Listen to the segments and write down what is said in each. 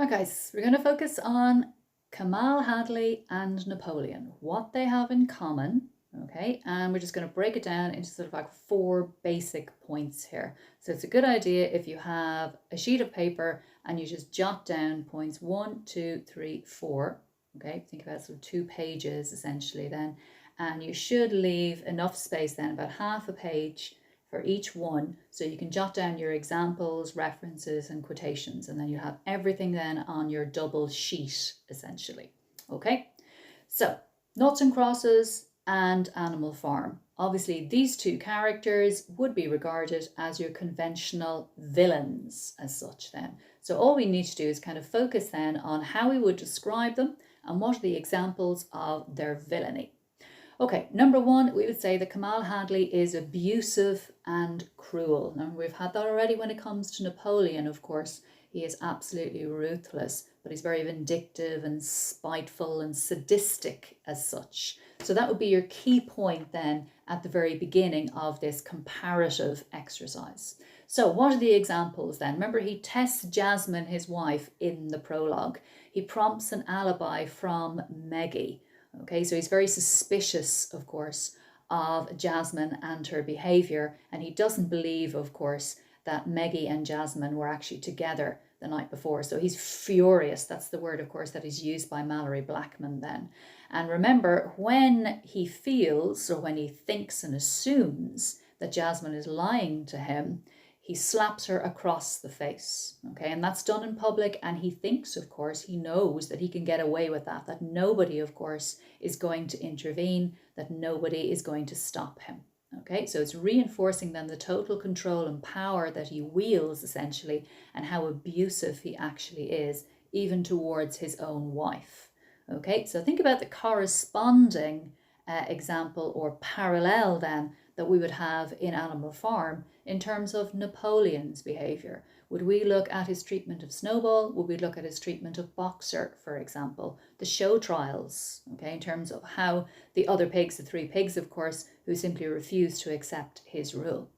Right, guys, we're going to focus on Kamal Hadley and Napoleon, what they have in common, okay? And we're just going to break it down into sort of like 4 basic points here. So it's a good idea if you have a sheet of paper and you just jot down points 1, 2, 3, 4, okay? Think about sort of 2 pages essentially then, and you should leave enough space then, about half a page for each one, so you can jot down your examples, references and quotations, and then you have everything then on your double sheet essentially. Okay, so noughts and crosses and Animal Farm. Obviously these 2 characters would be regarded as your conventional villains as such then. So all we need to do is kind of focus then on how we would describe them and what are the examples of their villainy. Okay, number 1, we would say that Kamal Hadley is abusive and cruel. Now, we've had that already when it comes to Napoleon, of course. He is absolutely ruthless, but he's very vindictive and spiteful and sadistic as such. So that would be your key point then at the very beginning of this comparative exercise. So what are the examples then? Remember, he tests Jasmine, his wife, in the prologue. He prompts an alibi from Meggie. Okay, so he's very suspicious, of course, of Jasmine and her behaviour, and he doesn't believe, of course, that Meggie and Jasmine were actually together the night before. So he's furious. That's the word, of course, that is used by Mallory Blackman then. And remember, when he feels, or when he thinks and assumes that Jasmine is lying to him, he slaps her across the face, okay? And that's done in public, and he thinks, of course, he knows that he can get away with that nobody, of course, is going to intervene, that nobody is going to stop him, okay? So it's reinforcing then the total control and power that he wields, essentially, and how abusive he actually is, even towards his own wife, okay? So think about the corresponding example or parallel then that we would have in Animal Farm in terms of Napoleon's behaviour. Would we look at his treatment of Snowball? Would we look at his treatment of Boxer, for example? The show trials, okay, in terms of how the other pigs, the 3 pigs, of course, who simply refused to accept his rule.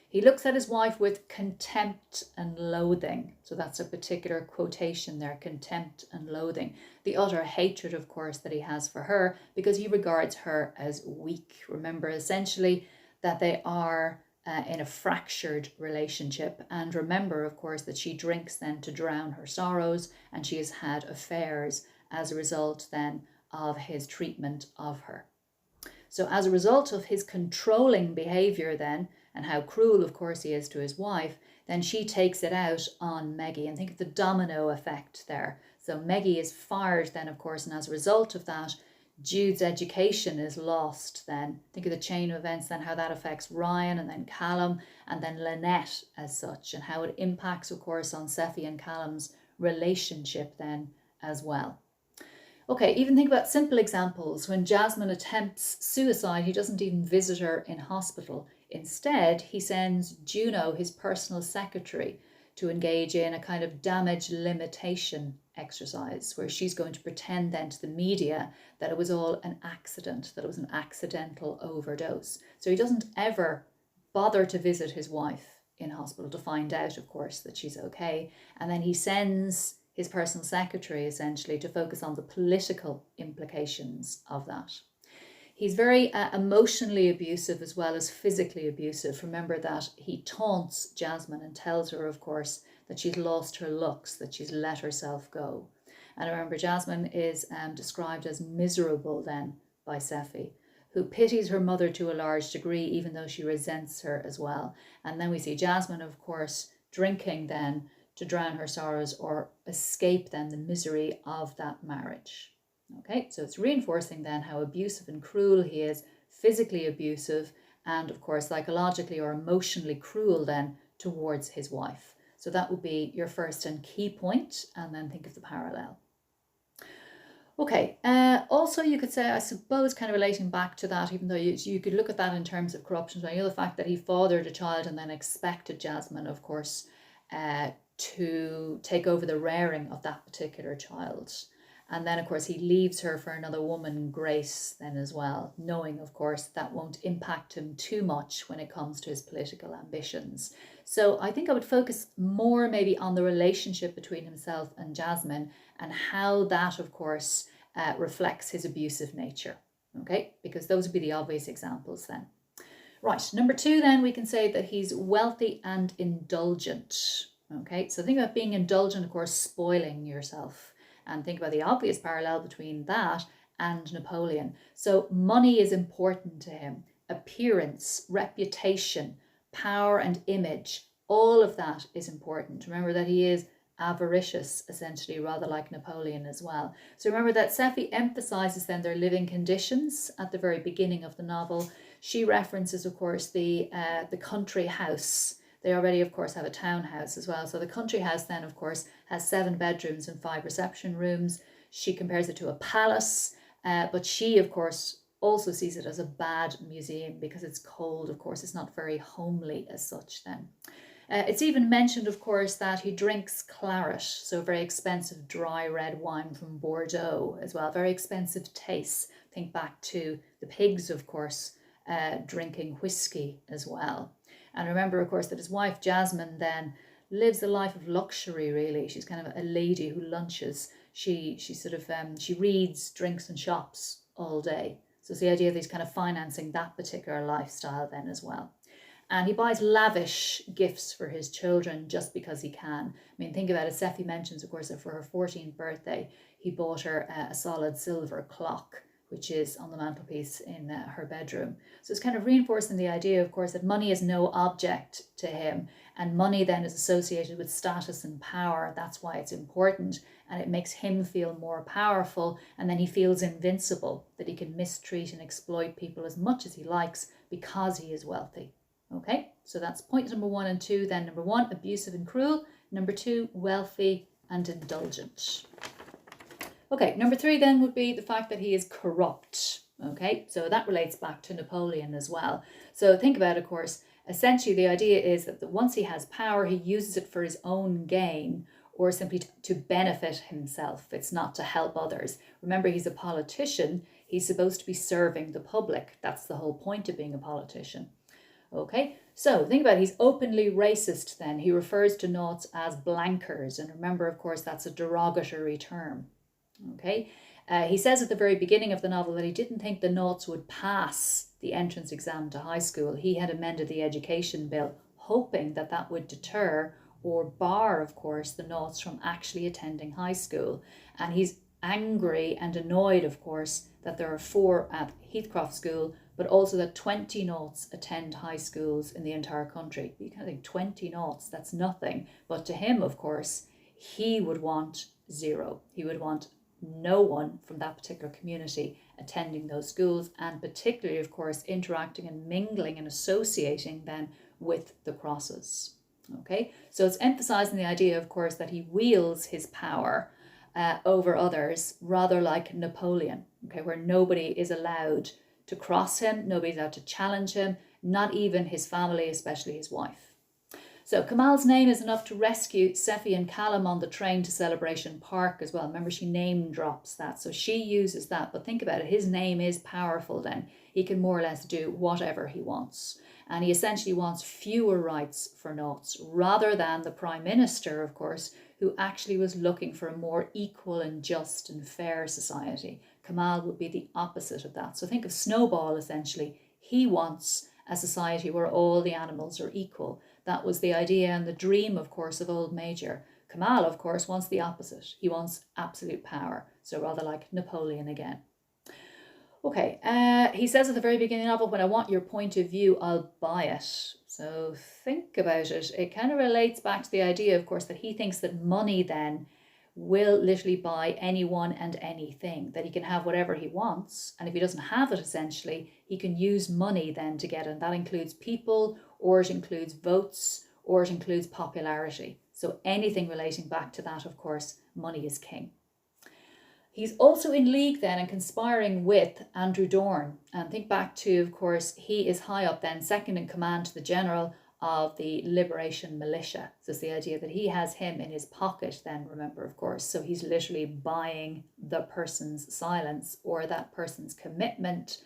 He looks at his wife with contempt and loathing. So that's a particular quotation there, contempt and loathing. The utter hatred, of course, that he has for her because he regards her as weak. Remember, essentially, that they are in a fractured relationship. And remember, of course, that she drinks then to drown her sorrows, and she has had affairs as a result then of his treatment of her. So as a result of his controlling behaviour then, and how cruel, of course, he is to his wife, then she takes it out on Meggie. And think of the domino effect there. So Meggie is fired then, of course, and as a result of that, Jude's education is lost then. Think of the chain of events then, how that affects Ryan and then Callum and then Lynette as such, and how it impacts, of course, on Sephy and Callum's relationship then as well. Okay, even think about simple examples. When Jasmine attempts suicide, he doesn't even visit her in hospital. Instead, he sends Juno, his personal secretary, to engage in a kind of damage limitation exercise where she's going to pretend then to the media that it was all an accident, that it was an accidental overdose. So he doesn't ever bother to visit his wife in hospital to find out, of course, that she's okay. And then he sends his personal secretary essentially to focus on the political implications of that. He's very emotionally abusive as well as physically abusive. Remember that he taunts Jasmine and tells her, of course, that she's lost her looks, that she's let herself go. And remember, Jasmine is described as miserable then by Sephy, who pities her mother to a large degree, even though she resents her as well. And then we see Jasmine, of course, drinking then to drown her sorrows or escape then the misery of that marriage. Okay, so it's reinforcing then how abusive and cruel he is, physically abusive, and of course psychologically or emotionally cruel then towards his wife. So that would be your first and key point, and then think of the parallel. Okay, also you could say, I suppose, kind of relating back to that, even though you could look at that in terms of corruption, you know, the fact that he fathered a child and then expected Jasmine, of course, to take over the rearing of that particular child. And then, of course, he leaves her for another woman, Grace, then as well, knowing, of course, that won't impact him too much when it comes to his political ambitions. So I think I would focus more maybe on the relationship between himself and Jasmine and how that, of course, reflects his abusive nature. Okay, because those would be the obvious examples then. Right, number 2 then, we can say that he's wealthy and indulgent. Okay, so think about being indulgent, of course, spoiling yourself. And think about the obvious parallel between that and Napoleon. So money is important to him. Appearance, reputation, power and image, all of that is important. Remember that he is avaricious, essentially, rather like Napoleon as well. So remember that Sephy emphasizes then their living conditions at the very beginning of the novel. She references, of course, the country house. They already, of course, have a townhouse as well. So the country house then, of course, has 7 bedrooms and 5 reception rooms. She compares it to a palace, but she, of course, also sees it as a bad museum because it's cold. Of course, it's not very homely as such then. It's even mentioned, of course, that he drinks claret, so very expensive dry red wine from Bordeaux as well. Very expensive tastes. Think back to the pigs, of course, drinking whiskey as well. And remember, of course, that his wife Jasmine then lives a life of luxury, really. She's kind of a lady who lunches. She reads, drinks and shops all day. So it's the idea that he's kind of financing that particular lifestyle then as well. And he buys lavish gifts for his children just because he can. I mean, think about it. Sephy mentions, of course, that for her 14th birthday, he bought her a solid silver clock, which is on the mantelpiece in her bedroom. So it's kind of reinforcing the idea, of course, that money is no object to him. And money then is associated with status and power. That's why it's important. And it makes him feel more powerful. And then he feels invincible, that he can mistreat and exploit people as much as he likes because he is wealthy. Okay, so that's point number 1 and 2. Then number 1, abusive and cruel. Number 2, wealthy and indulgent. Okay, number 3 then would be the fact that he is corrupt. Okay, so that relates back to Napoleon as well. So think about it, of course. Essentially, the idea is that once he has power, he uses it for his own gain or simply to benefit himself. It's not to help others. Remember, he's a politician. He's supposed to be serving the public. That's the whole point of being a politician. Okay, so think about it. He's openly racist then. He refers to Naughts as blankers. And remember, of course, that's a derogatory term. Okay, he says at the very beginning of the novel that he didn't think the Naughts would pass the entrance exam to high school. He had amended the education bill, hoping that that would deter or bar, of course, the Naughts from actually attending high school. And he's angry and annoyed, of course, that there are 4 at Heathcroft School, but also that 20 Naughts attend high schools in the entire country. You kind of think 20 Naughts, that's nothing. But to him, of course, he would want 0. He would want no one from that particular community attending those schools, and particularly, of course, interacting and mingling and associating then with the Crosses. Okay, so it's emphasizing the idea, of course, that he wields his power over others, rather like Napoleon, okay, where nobody is allowed to cross him, nobody's allowed to challenge him, not even his family, especially his wife. So Kamal's name is enough to rescue Sephy and Callum on the train to Celebration Park as well. Remember, she name drops that, so she uses that. But think about it, his name is powerful then. He can more or less do whatever he wants. And he essentially wants fewer rights for Naughts, rather than the Prime Minister, of course, who actually was looking for a more equal and just and fair society. Kamal would be the opposite of that. So think of Snowball, essentially. He wants a society where all the animals are equal. That was the idea and the dream, of course, of Old Major. Kamal, of course, wants the opposite. He wants absolute power. So rather like Napoleon again. Okay, he says at the very beginning of the novel, when I want your point of view, I'll buy it. So think about it. It kind of relates back to the idea, of course, that he thinks that money then will literally buy anyone and anything, that he can have whatever he wants. And if he doesn't have it, essentially, he can use money then to get it. And that includes people, or it includes votes, or it includes popularity. So anything relating back to that, of course, money is king. He's also in league then and conspiring with Andrew Dorn. And think back to, of course, he is high up then, second in command to the general of the Liberation Militia. So it's the idea that he has him in his pocket then, remember, of course. So he's literally buying the person's silence or that person's commitment,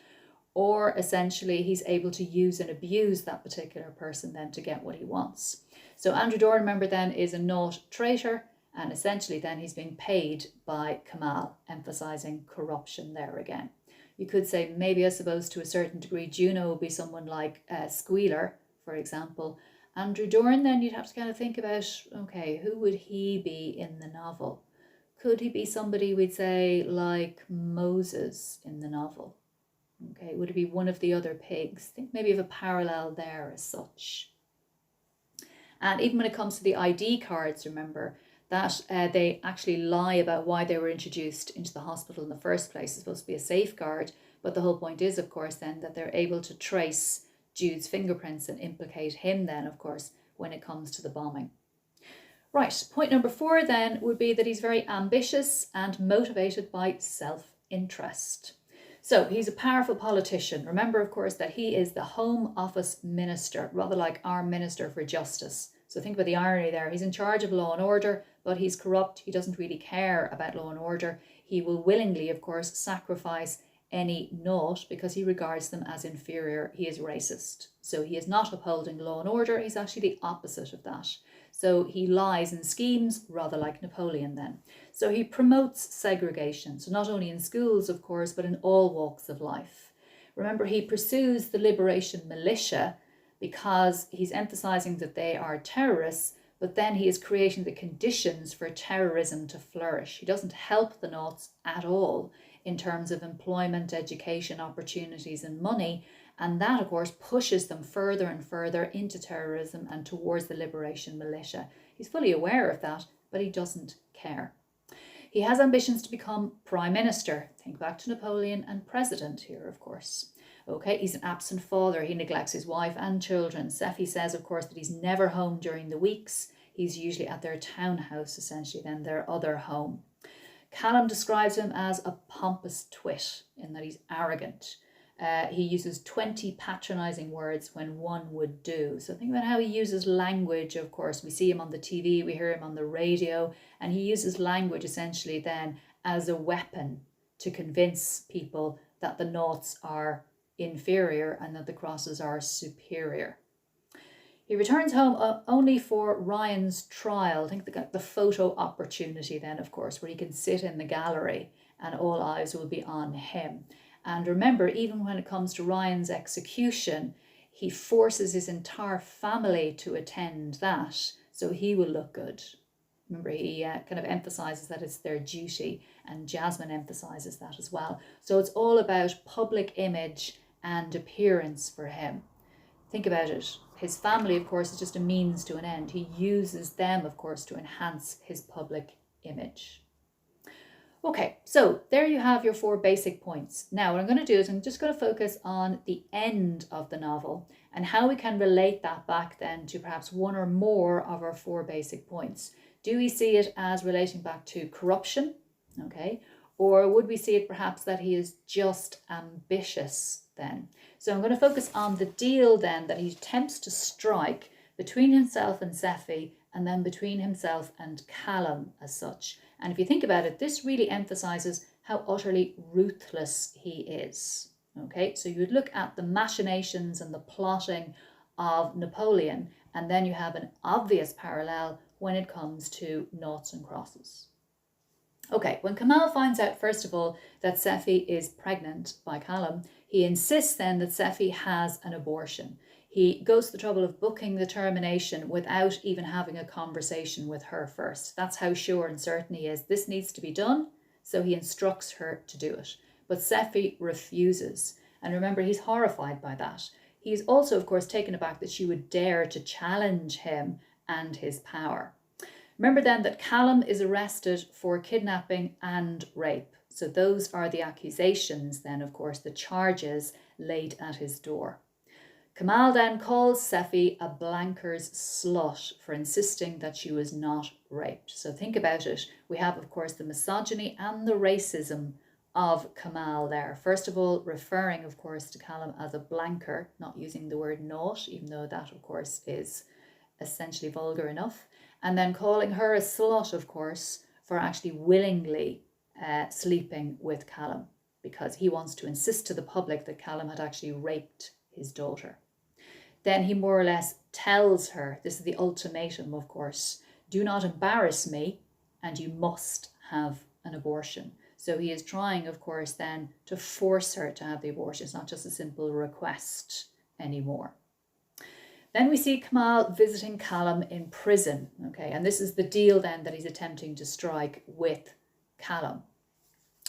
or essentially he's able to use and abuse that particular person then to get what he wants. So Andrew Doran, remember then, is a naught traitor, and essentially then he's being paid by Kamal, emphasising corruption there again. You could say maybe, I suppose, to a certain degree, Juno would be someone like Squealer, for example. Andrew Doran, then you'd have to kind of think about, okay, who would he be in the novel? Could he be somebody, we'd say, like Moses in the novel? Okay, would it be one of the other pigs? Think maybe of a parallel there as such. And even when it comes to the ID cards, remember that they actually lie about why they were introduced into the hospital in the first place. It's supposed to be a safeguard, but the whole point is, of course, then that they're able to trace Jude's fingerprints and implicate him then, of course, when it comes to the bombing. Right, point number 4 then would be that he's very ambitious and motivated by self-interest. So he's a powerful politician. Remember, of course, that he is the Home Office Minister, rather like our Minister for Justice. So think about the irony there. He's in charge of law and order, but he's corrupt. He doesn't really care about law and order. He will willingly, of course, sacrifice any naught because he regards them as inferior. He is racist. So he is not upholding law and order. He's actually the opposite of that. So he lies and schemes, rather like Napoleon then. So he promotes segregation. So not only in schools, of course, but in all walks of life. Remember, he pursues the liberation militia because he's emphasizing that they are terrorists, but then he is creating the conditions for terrorism to flourish. He doesn't help the Naughts at all in terms of employment, education, opportunities and money. And that, of course, pushes them further and further into terrorism and towards the liberation militia. He's fully aware of that, but he doesn't care. He has ambitions to become prime minister. Think back to Napoleon and president here, of course. Okay, he's an absent father. He neglects his wife and children. Sephy says, of course, that he's never home during the weeks. He's usually at their townhouse, essentially, then their other home. Callum describes him as a pompous twit in that he's arrogant. He uses 20 patronising words when one would do. So think about how he uses language, of course. We see him on the TV, we hear him on the radio, and he uses language essentially then as a weapon to convince people that the Naughts are inferior and that the Crosses are superior. He returns home only for Ryan's trial. I think the photo opportunity then, of course, where he can sit in the gallery and all eyes will be on him. And remember, even when it comes to Ryan's execution, he forces his entire family to attend that, so he will look good. Remember, he kind of emphasises that it's their duty, and Jasmine emphasises that as well. So it's all about public image and appearance for him. Think about it. His family, of course, is just a means to an end. He uses them, of course, to enhance his public image. Okay, so there you have your 4 basic points. Now what I'm going to do is I'm just going to focus on the end of the novel and how we can relate that back then to perhaps one or more of our 4 basic points. Do we see it as relating back to corruption? Okay, or would we see it perhaps that he is just ambitious then? So I'm going to focus on the deal then that he attempts to strike between himself and Sephy and then between himself and Callum as such. And if you think about it, this really emphasizes how utterly ruthless he is. Okay, so you would look at the machinations and the plotting of Napoleon, and then you have an obvious parallel when it comes to Naughts and Crosses. Okay, when Kamal finds out, first of all, that Sephy is pregnant by Callum, he insists then that Sephy has an abortion. He goes to the trouble of booking the termination without even having a conversation with her first. That's how sure and certain he is. This needs to be done, so he instructs her to do it. But Sephy refuses. And remember, he's horrified by that. He's also, of course, taken aback that she would dare to challenge him and his power. Remember then that Callum is arrested for kidnapping and rape. So those are the accusations then, of course, the charges laid at his door. Kamal then calls Sephy a blanker's slut for insisting that she was not raped. So think about it. We have, of course, the misogyny and the racism of Kamal there. First of all, referring, of course, to Callum as a blanker, not using the word naught, even though that, of course, is essentially vulgar enough. And then calling her a slut, of course, for actually willingly sleeping with Callum, because he wants to insist to the public that Callum had actually raped his daughter. then he more or less tells her, this is the ultimatum, of course, do not embarrass me and you must have an abortion. So he is trying, of course, then to force her to have the abortion. It's not just a simple request anymore. Then we see Kamal visiting Callum in prison. Okay, and this is the deal then that he's attempting to strike with Callum.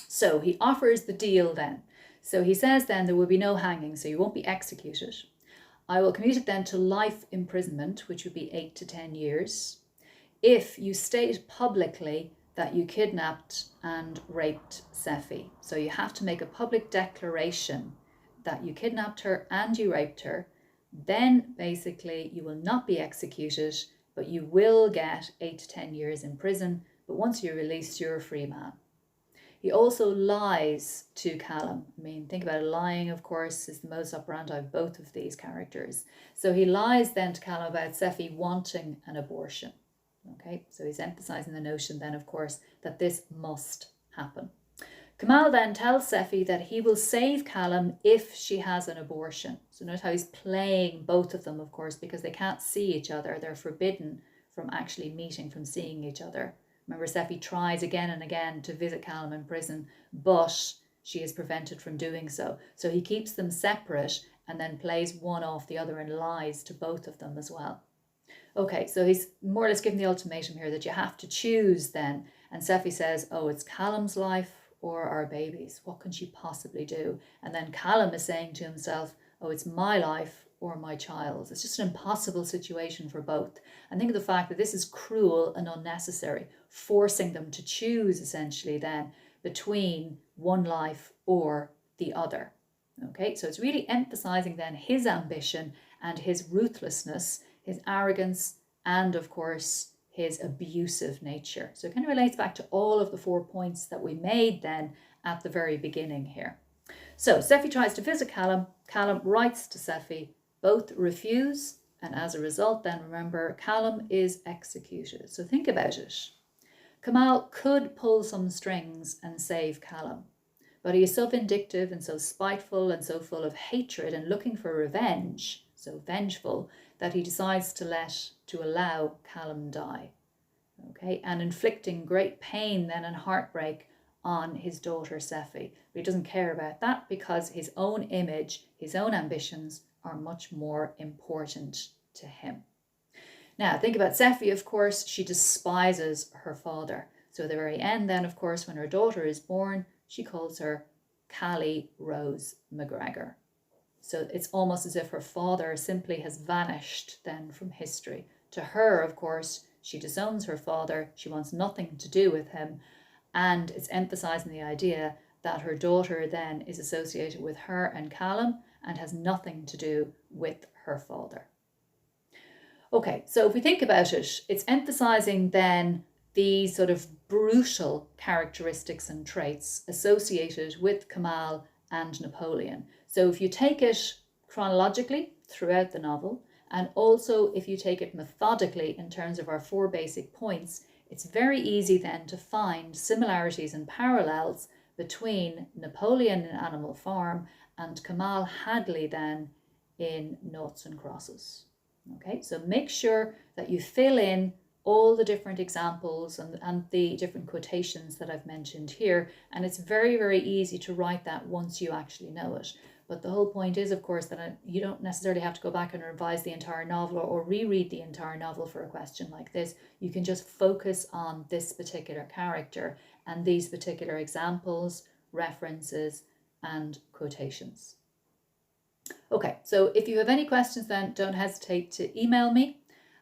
So he offers the deal then. So he says then there will be no hanging, so you won't be executed. I will commute it then to life imprisonment, which would be 8 to 10 years, if you state publicly that you kidnapped and raped Sephi. So you have to make a public declaration that you kidnapped her and you raped her. Then basically you will not be executed, but you will get 8 to 10 years in prison. But once you're released, you're a free man. He also lies to Callum. I mean, think about it. Lying, of course, is the modus operandi of both of these characters. So he lies then to Callum about Sephi wanting an abortion. Okay, so he's emphasizing the notion then, of course, that this must happen. Kamal then tells Sephi that he will save Callum if she has an abortion. So notice how he's playing both of them, of course, because they can't see each other. They're forbidden from actually meeting, from seeing each other. Remember, Sephi tries again and again to visit Callum in prison, but she is prevented from doing so. So he keeps them separate and then plays one off the other and lies to both of them as well. Okay, so he's more or less given the ultimatum here that you have to choose then. And Sephi says, oh, it's Callum's life or our baby's. What can she possibly do? And then Callum is saying to himself, oh, it's my life or my child's. It's just an impossible situation for both. And think of the fact that this is cruel and unnecessary, forcing them to choose essentially then between one life or the other. Okay, so it's really emphasizing then his ambition and his ruthlessness, his arrogance, and of course his abusive nature. So it kind of relates back to all of the 4 points that we made then at the very beginning here. So Sephi tries to visit Callum. Callum writes to Sephi. Both refuse, and as a result then, remember, Callum is executed. So think about it. Kamal could pull some strings and save Callum, but he is so vindictive and so spiteful and so full of hatred and looking for revenge, so vengeful, that he decides to allow Callum die. Okay, and inflicting great pain then and heartbreak on his daughter Sephi. But he doesn't care about that because his own image, his own ambitions are much more important to him. Now, think about Sephi, of course, she despises her father. So at the very end then, of course, when her daughter is born, she calls her Callie Rose McGregor. So it's almost as if her father simply has vanished then from history. To her, of course, she disowns her father. She wants nothing to do with him. And it's emphasizing the idea that her daughter then is associated with her and Callum and has nothing to do with her father. Okay, so if we think about it, it's emphasizing then these sort of brutal characteristics and traits associated with Kamal and Napoleon. So if you take it chronologically throughout the novel, and also if you take it methodically in terms of our 4 basic points, it's very easy then to find similarities and parallels between Napoleon in Animal Farm and Kamal Hadley then in Noughts and Crosses. Okay, so make sure that you fill in all the different examples and the different quotations that I've mentioned here. And it's very, very easy to write that once you actually know it. But the whole point is, of course, that you don't necessarily have to go back and revise the entire novel or reread the entire novel for a question like this. You can just focus on this particular character and these particular examples, references, and quotations. Okay, so if you have any questions, then don't hesitate to email me.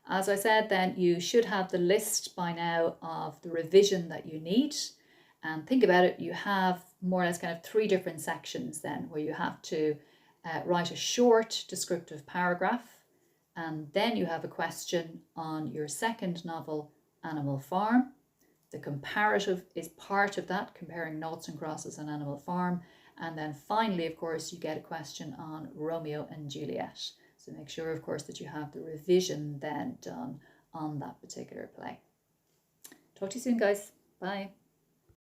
As I said, then you should have the list by now of the revision that you need. And think about it, you have more or less kind of 3 different sections then where you have to write a short descriptive paragraph. And then you have a question on your second novel, Animal Farm. The comparative is part of that, comparing Noughts and Crosses and Animal Farm. And then finally, of course, you get a question on Romeo and Juliet. So make sure, of course, that you have the revision then done on that particular play. Talk to you soon, guys. Bye.